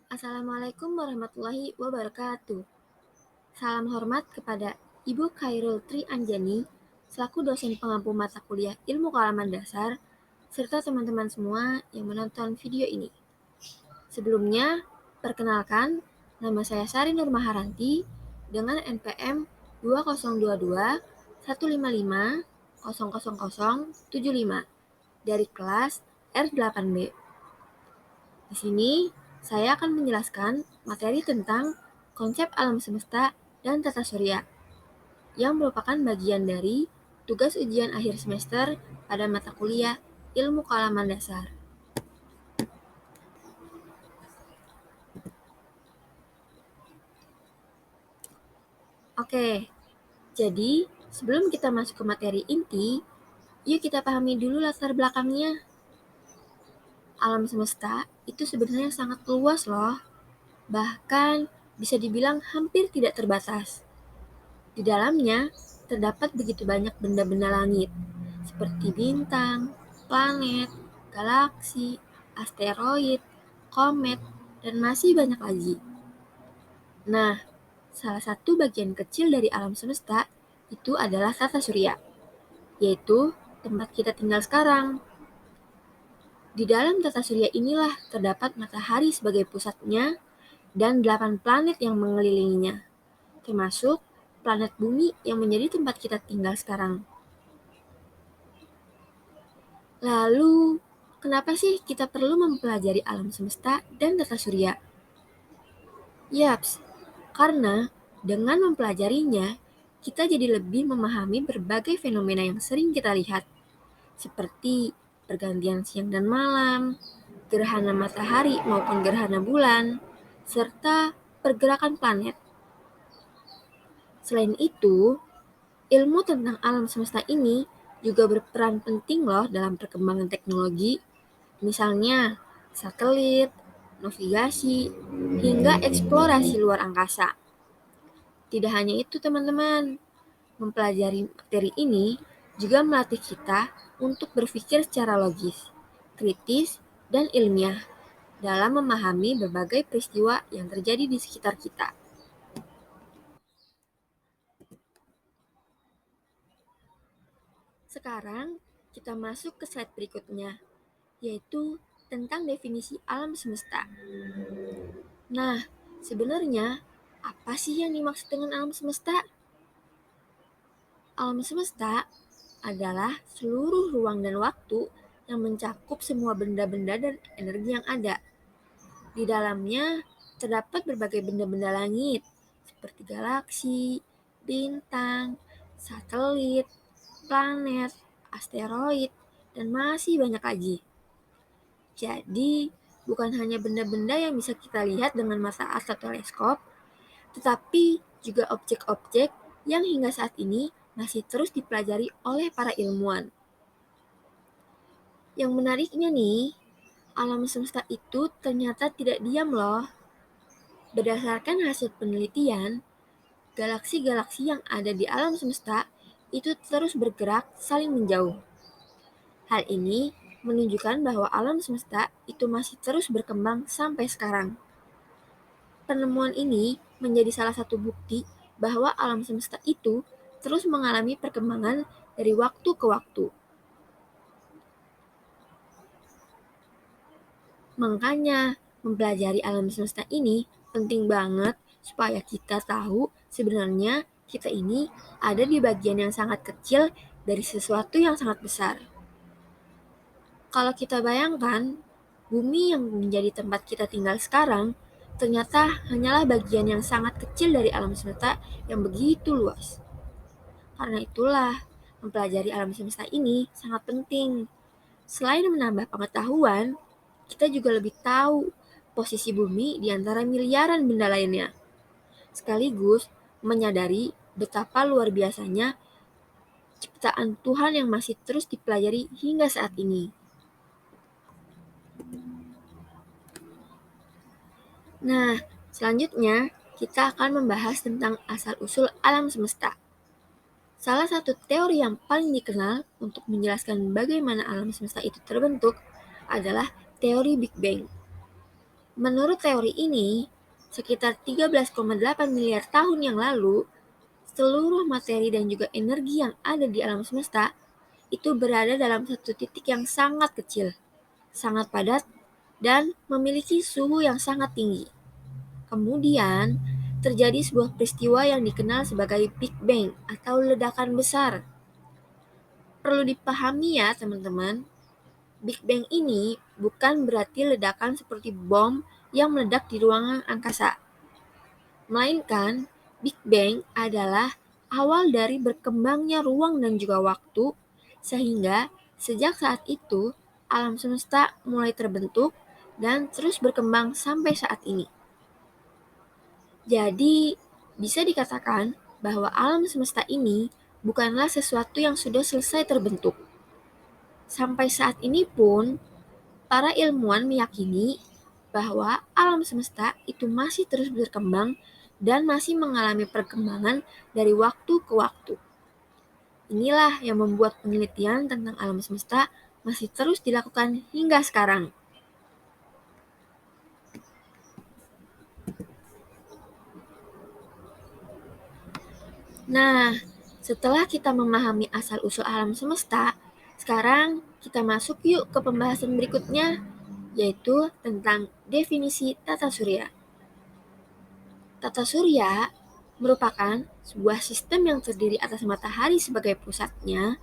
Assalamualaikum warahmatullahi wabarakatuh. Salam hormat kepada Ibu Khairul Tri Anjani, selaku dosen pengampu mata kuliah Ilmu Kalaman Dasar, serta teman-teman semua yang menonton video ini. Sebelumnya, perkenalkan, nama saya Sari Nur Maharanti dengan NPM 2022 155 dari kelas R8B. Di sini, saya akan menjelaskan materi tentang konsep alam semesta dan tata surya, yang merupakan bagian dari tugas ujian akhir semester pada mata kuliah Ilmu Kalaman Dasar. Oke, jadi sebelum kita masuk ke materi inti, yuk kita pahami dulu latar belakangnya. Alam semesta itu sebenarnya sangat luas loh, bahkan bisa dibilang hampir tidak terbatas. Di dalamnya terdapat begitu banyak benda-benda langit, seperti bintang, planet, galaksi, asteroid, komet, dan masih banyak lagi. Nah, salah satu bagian kecil dari alam semesta itu adalah tata surya, yaitu tempat kita tinggal sekarang. Di dalam tata surya inilah terdapat matahari sebagai pusatnya dan 8 planet yang mengelilinginya, termasuk planet bumi yang menjadi tempat kita tinggal sekarang. Lalu, kenapa sih kita perlu mempelajari alam semesta dan tata surya? Yaps, karena dengan mempelajarinya, kita jadi lebih memahami berbagai fenomena yang sering kita lihat, seperti pergantian siang dan malam, gerhana matahari maupun gerhana bulan, serta pergerakan planet. Selain itu, ilmu tentang alam semesta ini juga berperan penting loh dalam perkembangan teknologi, misalnya satelit, navigasi, hingga eksplorasi luar angkasa. Tidak hanya itu teman-teman, mempelajari materi ini juga melatih kita untuk berpikir secara logis, kritis, dan ilmiah dalam memahami berbagai peristiwa yang terjadi di sekitar kita. Sekarang kita masuk ke slide berikutnya, yaitu tentang definisi alam semesta. Nah, sebenarnya apa sih yang dimaksud dengan alam semesta? Alam semesta adalah seluruh ruang dan waktu yang mencakup semua benda-benda dan energi yang ada. Di dalamnya terdapat berbagai benda-benda langit, seperti galaksi, bintang, satelit, planet, asteroid, dan masih banyak lagi. Jadi, bukan hanya benda-benda yang bisa kita lihat dengan mata atau teleskop, tetapi juga objek-objek yang hingga saat ini masih terus dipelajari oleh para ilmuwan. Yang menariknya nih, alam semesta itu ternyata tidak diam loh. Berdasarkan hasil penelitian, galaksi-galaksi yang ada di alam semesta itu terus bergerak saling menjauh. Hal ini menunjukkan bahwa alam semesta itu masih terus berkembang sampai sekarang. Penemuan ini menjadi salah satu bukti bahwa alam semesta itu terus mengalami perkembangan dari waktu ke waktu. Makanya, mempelajari alam semesta ini penting banget supaya kita tahu sebenarnya kita ini ada di bagian yang sangat kecil dari sesuatu yang sangat besar. Kalau kita bayangkan, bumi yang menjadi tempat kita tinggal sekarang ternyata hanyalah bagian yang sangat kecil dari alam semesta yang begitu luas. Karena itulah, mempelajari alam semesta ini sangat penting. Selain menambah pengetahuan, kita juga lebih tahu posisi bumi di antara miliaran benda lainnya. Sekaligus menyadari betapa luar biasanya ciptaan Tuhan yang masih terus dipelajari hingga saat ini. Nah, selanjutnya kita akan membahas tentang asal-usul alam semesta. Salah satu teori yang paling dikenal untuk menjelaskan bagaimana alam semesta itu terbentuk adalah teori Big Bang. Menurut teori ini, sekitar 13,8 miliar tahun yang lalu, seluruh materi dan juga energi yang ada di alam semesta itu berada dalam satu titik yang sangat kecil, sangat padat, dan memiliki suhu yang sangat tinggi. Kemudian, terjadi sebuah peristiwa yang dikenal sebagai Big Bang atau ledakan besar. Perlu dipahami ya teman-teman, Big Bang ini bukan berarti ledakan seperti bom yang meledak di ruangan angkasa. Melainkan, Big Bang adalah awal dari berkembangnya ruang dan juga waktu, sehingga sejak saat itu, alam semesta mulai terbentuk dan terus berkembang sampai saat ini. Jadi, bisa dikatakan bahwa alam semesta ini bukanlah sesuatu yang sudah selesai terbentuk. Sampai saat ini pun, para ilmuwan meyakini bahwa alam semesta itu masih terus berkembang dan masih mengalami perkembangan dari waktu ke waktu. Inilah yang membuat penelitian tentang alam semesta masih terus dilakukan hingga sekarang. Nah, setelah kita memahami asal-usul alam semesta, sekarang kita masuk yuk ke pembahasan berikutnya, yaitu tentang definisi tata surya. Tata surya merupakan sebuah sistem yang terdiri atas matahari sebagai pusatnya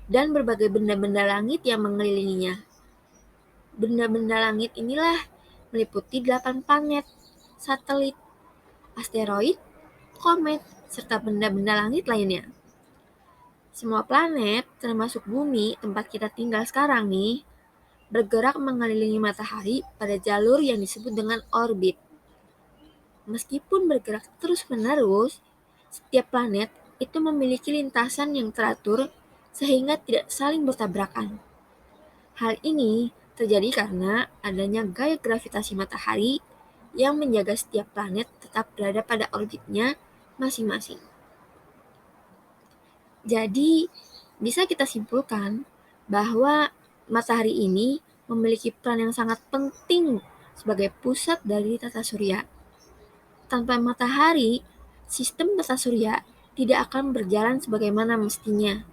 dan berbagai benda-benda langit yang mengelilinginya. Benda-benda langit inilah meliputi 8 planet, satelit, asteroid, komet, serta benda-benda langit lainnya. Semua planet, termasuk bumi tempat kita tinggal sekarang nih, bergerak mengelilingi matahari pada jalur yang disebut dengan orbit. Meskipun bergerak terus-menerus, setiap planet itu memiliki lintasan yang teratur sehingga tidak saling bertabrakan. Hal ini terjadi karena adanya gaya gravitasi matahari yang menjaga setiap planet tetap berada pada orbitnya masing-masing. Jadi, bisa kita simpulkan bahwa matahari ini memiliki peran yang sangat penting sebagai pusat dari tata surya. Tanpa matahari, sistem tata surya tidak akan berjalan sebagaimana mestinya,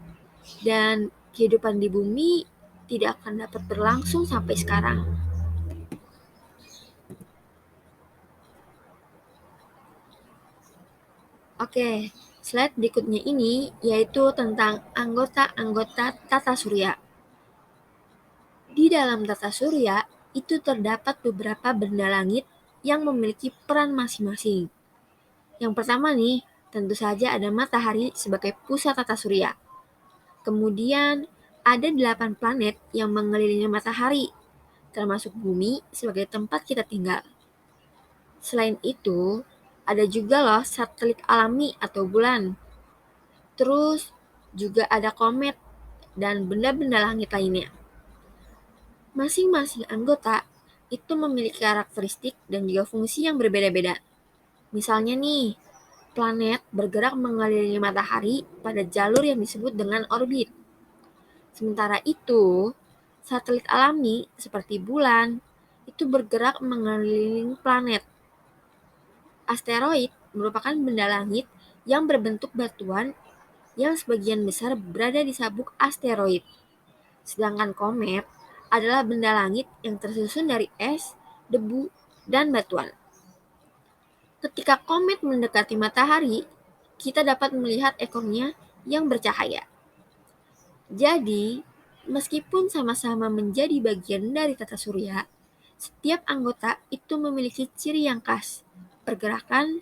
dan kehidupan di bumi tidak akan dapat berlangsung sampai sekarang. Oke, slide berikutnya ini yaitu tentang anggota-anggota tata surya. Di dalam tata surya, itu terdapat beberapa benda langit yang memiliki peran masing-masing. Yang pertama nih, tentu saja ada matahari sebagai pusat tata surya. Kemudian, ada 8 planet yang mengelilingi matahari, termasuk bumi sebagai tempat kita tinggal. Selain itu, ada juga loh satelit alami atau bulan. Terus, juga ada komet dan benda-benda langit lainnya. Masing-masing anggota itu memiliki karakteristik dan juga fungsi yang berbeda-beda. Misalnya nih, planet bergerak mengelilingi matahari pada jalur yang disebut dengan orbit. Sementara itu, satelit alami seperti bulan itu bergerak mengelilingi planet. Asteroid merupakan benda langit yang berbentuk batuan yang sebagian besar berada di sabuk asteroid. Sedangkan komet adalah benda langit yang tersusun dari es, debu, dan batuan. Ketika komet mendekati matahari, kita dapat melihat ekornya yang bercahaya. Jadi, meskipun sama-sama menjadi bagian dari tata surya, setiap anggota itu memiliki ciri yang khas, pergerakan,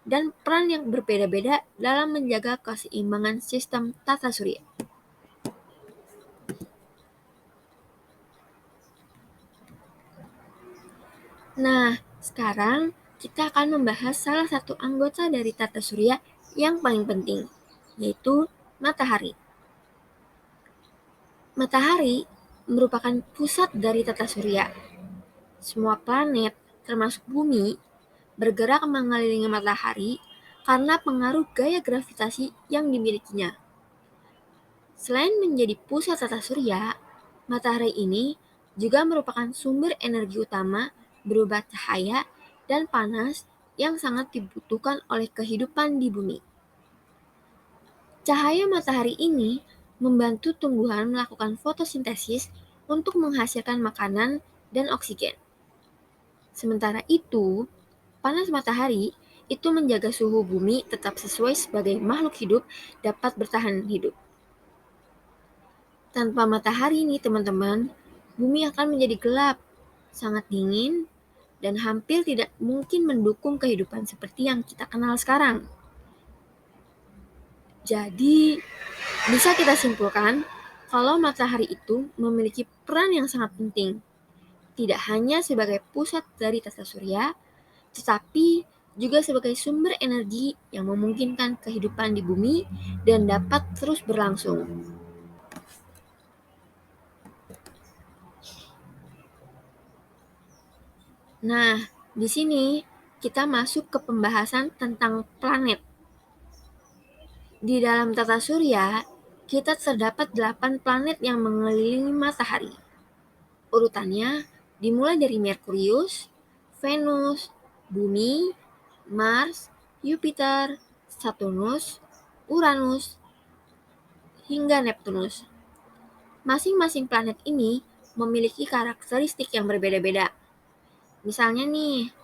dan peran yang berbeda-beda dalam menjaga keseimbangan sistem tata surya. Nah, sekarang kita akan membahas salah satu anggota dari tata surya yang paling penting, yaitu matahari. Matahari merupakan pusat dari tata surya. Semua planet, termasuk bumi, bergerak mengelilingi matahari karena pengaruh gaya gravitasi yang dimilikinya. Selain menjadi pusat tata surya, matahari ini juga merupakan sumber energi utama berupa cahaya dan panas yang sangat dibutuhkan oleh kehidupan di bumi. Cahaya matahari ini membantu tumbuhan melakukan fotosintesis untuk menghasilkan makanan dan oksigen. Sementara itu, panas matahari itu menjaga suhu bumi tetap sesuai sebagai makhluk hidup dapat bertahan hidup. Tanpa matahari ini teman-teman, bumi akan menjadi gelap, sangat dingin, dan hampir tidak mungkin mendukung kehidupan seperti yang kita kenal sekarang. Jadi, bisa kita simpulkan kalau matahari itu memiliki peran yang sangat penting, tidak hanya sebagai pusat dari tata surya, tetapi juga sebagai sumber energi yang memungkinkan kehidupan di bumi dan dapat terus berlangsung. Nah, di sini kita masuk ke pembahasan tentang planet. Di dalam tata surya, kita terdapat 8 planet yang mengelilingi matahari. Urutannya dimulai dari Merkurius, Venus, Bumi, Mars, Jupiter, Saturnus, Uranus, hingga Neptunus. Masing-masing planet ini memiliki karakteristik yang berbeda-beda. Misalnya nih,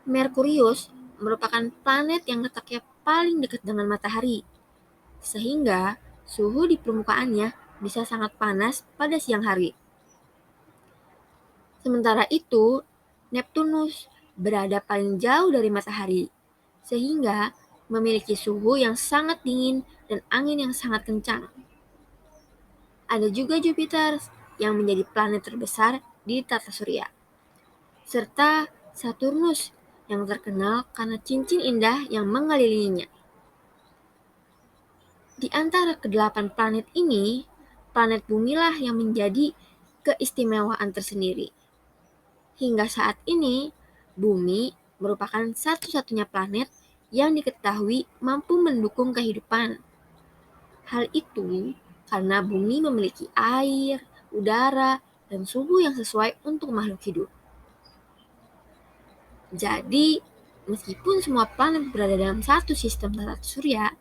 Merkurius merupakan planet yang letaknya paling dekat dengan matahari, sehingga suhu di permukaannya bisa sangat panas pada siang hari. Sementara itu, Neptunus berada paling jauh dari matahari, sehingga memiliki suhu yang sangat dingin dan angin yang sangat kencang. Ada juga Jupiter yang menjadi planet terbesar di tata surya, serta Saturnus yang terkenal karena cincin indah yang mengelilinginya. Di antara kedelapan planet ini, planet Bumilah yang menjadi keistimewaan tersendiri. Hingga saat ini, Bumi merupakan satu-satunya planet yang diketahui mampu mendukung kehidupan. Hal itu karena bumi memiliki air, udara, dan suhu yang sesuai untuk makhluk hidup. Jadi, meskipun semua planet berada dalam satu sistem tata surya,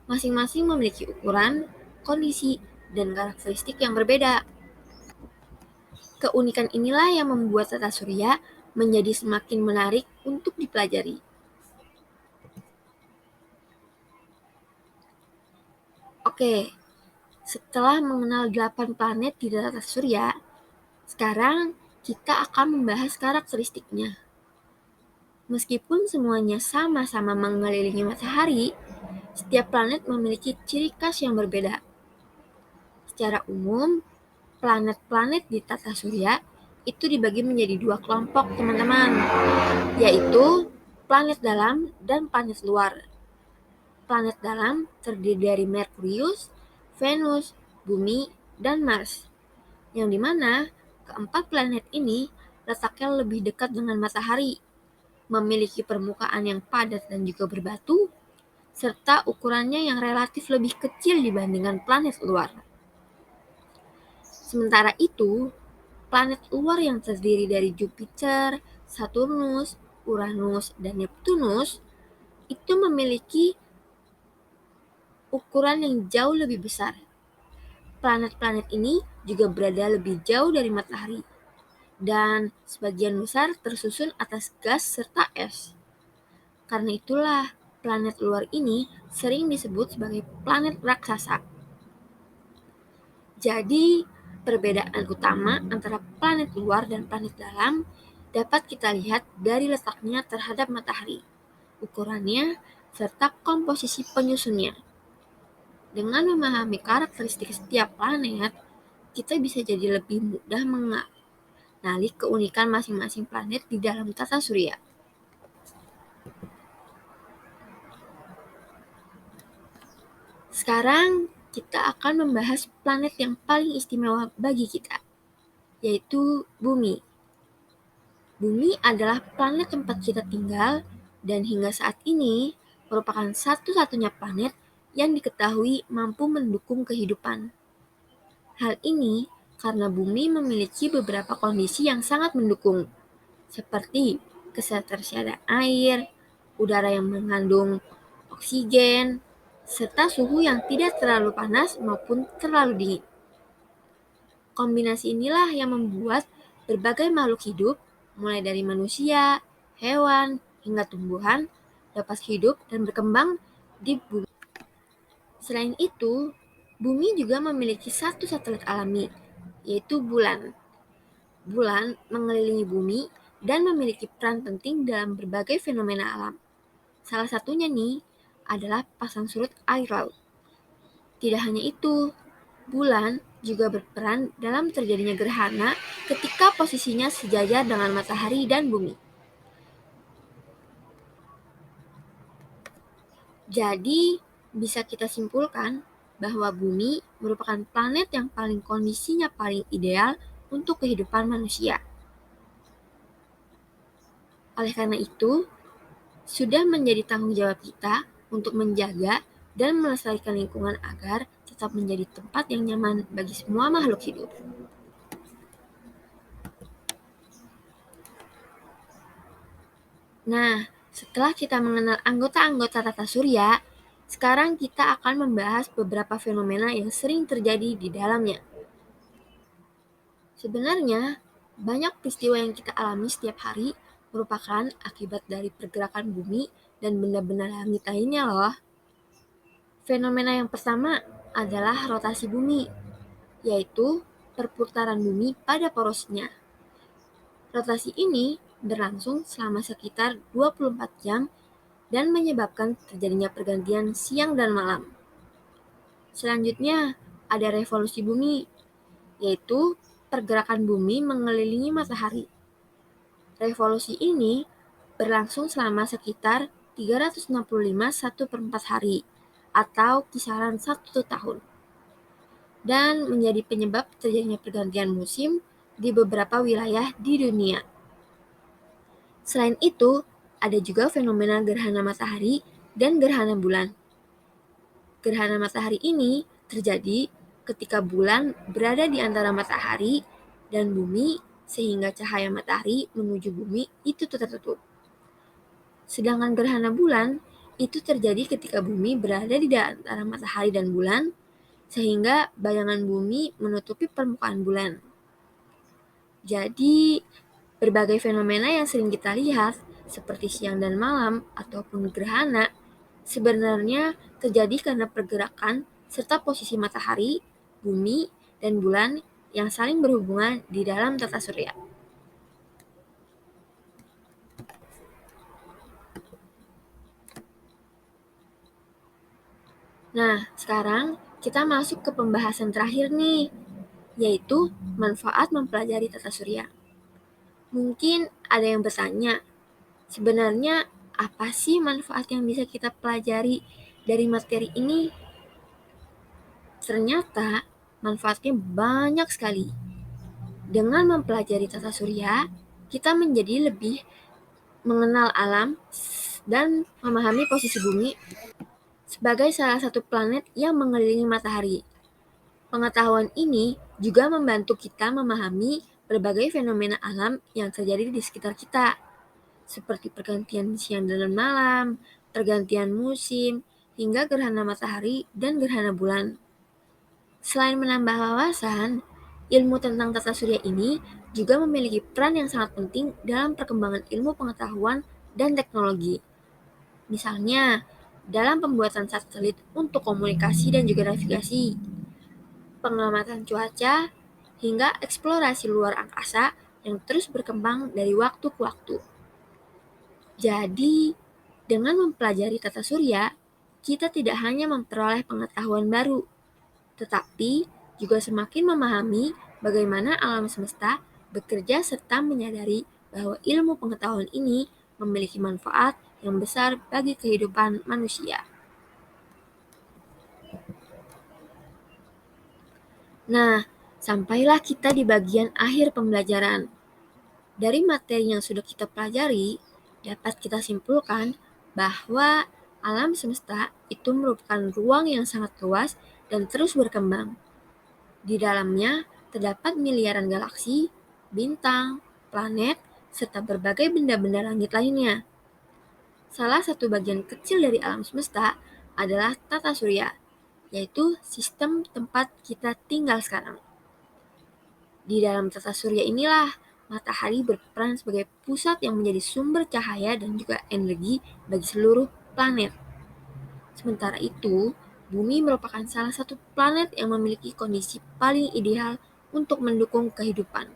masing-masing memiliki ukuran, kondisi, dan karakteristik yang berbeda. Keunikan inilah yang membuat tata surya menjadi semakin menarik untuk dipelajari. Oke, setelah mengenal 8 planet di tata surya, sekarang kita akan membahas karakteristiknya. Meskipun semuanya sama-sama mengelilingi matahari, setiap planet memiliki ciri khas yang berbeda. Secara umum, planet-planet di tata surya itu dibagi menjadi 2 kelompok, teman-teman, yaitu planet dalam dan planet luar. Planet dalam terdiri dari Merkurius, Venus, Bumi, dan Mars, yang dimana keempat planet ini letaknya lebih dekat dengan matahari, memiliki permukaan yang padat dan juga berbatu, serta ukurannya yang relatif lebih kecil dibandingkan planet luar. Sementara itu, planet luar yang terdiri dari Jupiter, Saturnus, Uranus, dan Neptunus itu memiliki ukuran yang jauh lebih besar. Planet-planet ini juga berada lebih jauh dari matahari, dan sebagian besar tersusun atas gas serta es. Karena itulah, planet luar ini sering disebut sebagai planet raksasa. Jadi, perbedaan utama antara planet luar dan planet dalam dapat kita lihat dari letaknya terhadap matahari, ukurannya, serta komposisi penyusunnya. Dengan memahami karakteristik setiap planet, kita bisa jadi lebih mudah mengenali keunikan masing-masing planet di dalam tata surya. Sekarang kita akan membahas planet yang paling istimewa bagi kita, yaitu Bumi. Bumi adalah planet tempat kita tinggal dan hingga saat ini merupakan satu-satunya planet yang diketahui mampu mendukung kehidupan. Hal ini karena Bumi memiliki beberapa kondisi yang sangat mendukung. seperti ketersediaan air, udara yang mengandung oksigen, serta suhu yang tidak terlalu panas maupun terlalu dingin. Kombinasi inilah yang membuat berbagai makhluk hidup, mulai dari manusia, hewan, hingga tumbuhan, dapat hidup dan berkembang di bumi. Selain itu, bumi juga memiliki satu satelit alami, yaitu bulan. Bulan mengelilingi bumi dan memiliki peran penting dalam berbagai fenomena alam. Salah satunya nih adalah pasang surut air laut. Tidak hanya itu, bulan juga berperan dalam terjadinya gerhana ketika posisinya sejajar dengan matahari dan bumi. Jadi, bisa kita simpulkan bahwa bumi merupakan planet yang kondisinya paling ideal untuk kehidupan manusia. Oleh karena itu, sudah menjadi tanggung jawab kita untuk menjaga dan melestarikan lingkungan agar tetap menjadi tempat yang nyaman bagi semua makhluk hidup. Nah, setelah kita mengenal anggota-anggota tata surya, sekarang kita akan membahas beberapa fenomena yang sering terjadi di dalamnya. Sebenarnya, banyak peristiwa yang kita alami setiap hari merupakan akibat dari pergerakan bumi dan benda-benda langit lainnya loh. Fenomena yang pertama adalah rotasi bumi, yaitu perputaran bumi pada porosnya. Rotasi ini berlangsung selama sekitar 24 jam dan menyebabkan terjadinya pergantian siang dan malam. Selanjutnya, ada revolusi bumi, yaitu pergerakan bumi mengelilingi matahari. Revolusi ini berlangsung selama sekitar 365 hari, atau kisaran 1 tahun, dan menjadi penyebab terjadinya pergantian musim di beberapa wilayah di dunia. Selain itu, ada juga fenomena gerhana matahari dan gerhana bulan. Gerhana matahari ini terjadi ketika bulan berada di antara matahari dan bumi sehingga cahaya matahari menuju bumi itu tertutup. Sedangkan gerhana bulan itu terjadi ketika bumi berada di antara matahari dan bulan sehingga bayangan bumi menutupi permukaan bulan. Jadi, berbagai fenomena yang sering kita lihat seperti siang dan malam ataupun gerhana sebenarnya terjadi karena pergerakan serta posisi matahari, bumi, dan bulan yang saling berhubungan di dalam tata surya. Nah, sekarang kita masuk ke pembahasan terakhir nih, yaitu manfaat mempelajari tata surya. Mungkin ada yang bertanya, sebenarnya apa sih manfaat yang bisa kita pelajari dari materi ini? Ternyata manfaatnya banyak sekali. Dengan mempelajari tata surya, kita menjadi lebih mengenal alam dan memahami posisi bumi sebagai salah satu planet yang mengelilingi matahari. Pengetahuan ini juga membantu kita memahami berbagai fenomena alam yang terjadi di sekitar kita, seperti pergantian siang dan malam, pergantian musim, hingga gerhana matahari dan gerhana bulan. Selain menambah wawasan, ilmu tentang tata surya ini juga memiliki peran yang sangat penting dalam perkembangan ilmu pengetahuan dan teknologi. Misalnya, dalam pembuatan satelit untuk komunikasi dan juga navigasi, pengamatan cuaca, hingga eksplorasi luar angkasa yang terus berkembang dari waktu ke waktu. Jadi, dengan mempelajari tata surya, kita tidak hanya memperoleh pengetahuan baru, tetapi juga semakin memahami bagaimana alam semesta bekerja serta menyadari bahwa ilmu pengetahuan ini memiliki manfaat yang besar bagi kehidupan manusia. Nah, sampailah kita di bagian akhir pembelajaran. Dari materi yang sudah kita pelajari, dapat kita simpulkan bahwa alam semesta itu merupakan ruang yang sangat luas dan terus berkembang. Di dalamnya terdapat miliaran galaksi, bintang, planet, serta berbagai benda-benda langit lainnya. Salah satu bagian kecil dari alam semesta adalah tata surya, yaitu sistem tempat kita tinggal sekarang. Di dalam tata surya inilah matahari berperan sebagai pusat yang menjadi sumber cahaya dan juga energi bagi seluruh planet. Sementara itu, bumi merupakan salah satu planet yang memiliki kondisi paling ideal untuk mendukung kehidupan,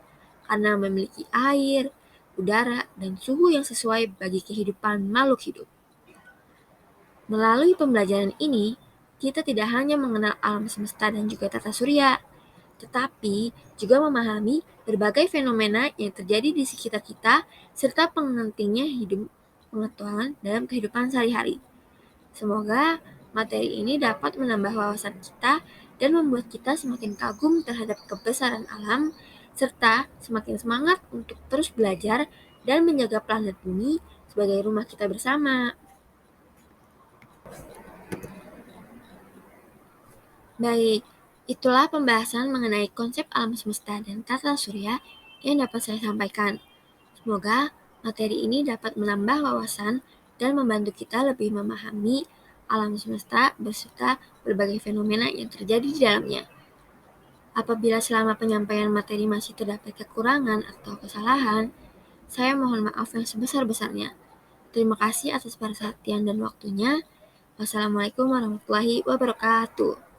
karena memiliki air, udara, dan suhu yang sesuai bagi kehidupan makhluk hidup. Melalui pembelajaran ini, kita tidak hanya mengenal alam semesta dan juga tata surya, tetapi juga memahami berbagai fenomena yang terjadi di sekitar kita serta pentingnya hidup pengetahuan dalam kehidupan sehari-hari. Semoga materi ini dapat menambah wawasan kita dan membuat kita semakin kagum terhadap kebesaran alam serta semakin semangat untuk terus belajar dan menjaga planet bumi sebagai rumah kita bersama. Baik, itulah pembahasan mengenai konsep alam semesta dan tata surya yang dapat saya sampaikan. Semoga materi ini dapat menambah wawasan dan membantu kita lebih memahami alam semesta beserta berbagai fenomena yang terjadi di dalamnya. Apabila selama penyampaian materi masih terdapat kekurangan atau kesalahan, saya mohon maaf yang sebesar-besarnya. Terima kasih atas perhatian dan waktunya. Wassalamualaikum warahmatullahi wabarakatuh.